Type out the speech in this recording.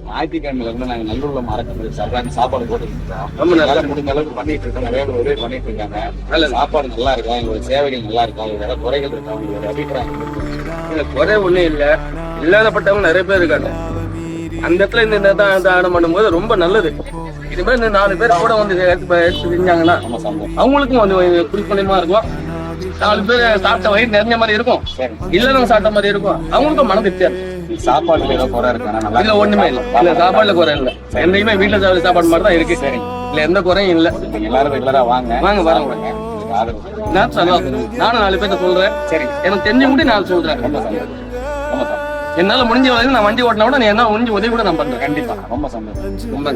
ஞாயிற்றுக்கிழமையில இருந்து நாங்க நல்லூர்ல மறக்க சாப்பிடாங்க சாப்பாடு போட்டு ரொம்ப நல்லா முடிஞ்ச அளவுக்கு பண்ணிட்டு இருக்கோம். நிறைய பேர் உதவி பண்ணிட்டு இருக்காங்க. நல்ல சாப்பாடு நல்லா இருக்கும், எங்களோட சேவைகள் நல்லா இருக்கும். ஏதாவது குறைகள் இருக்கு அவங்களோட அபிப்பிராயம்? குறை ஒண்ணும் இல்ல, இல்லாதப்பட்டவங்க நிறைய பேர் இருக்காங்க. அந்த இடத்துல இந்த தானம் பண்ணும்போது ரொம்ப நல்லது. இது மாதிரி இந்த 4 பேர் கூட வந்து எடுத்து செஞ்சாங்கன்னா அவங்களுக்கும் வந்து குறிப்பிடமா இருக்கும். 4 பேர் சாப்பிட்ட வயிறு நிறைஞ்ச மாதிரி இருக்கும், இல்லைன்னு சாப்பிட்ட மாதிரி இருக்கும். அவங்களுக்கும் மனம் திருப்தியா இருக்கும். சாப்பாடுல ஏதோ குறை இருக்கு? இல்ல ஒண்ணுமே இல்ல, இல்ல சாப்பாடுல குறை இல்ல. என்னைக்குமே வீட்டுல சாப்பாடு மாதிரி தான் இருக்கு. சரி, இல்ல எந்த குறையும் இல்ல. எல்லாரும் ரெகுலரா வாங்க வாங்க வரவங்க. நானும் 4 பேர்த்த சொல்றேன். சரி, எனக்கு தெரிஞ்ச கூட நான் சொல்றேன். என்னால முடிஞ்ச வரைக்கும் நான் வண்டி ஓட்டினா கூட என்ன முடிஞ்ச உதவி கூட நான் பண்றேன். கண்டிப்பா. ரொம்ப சந்தோஷம். ரொம்ப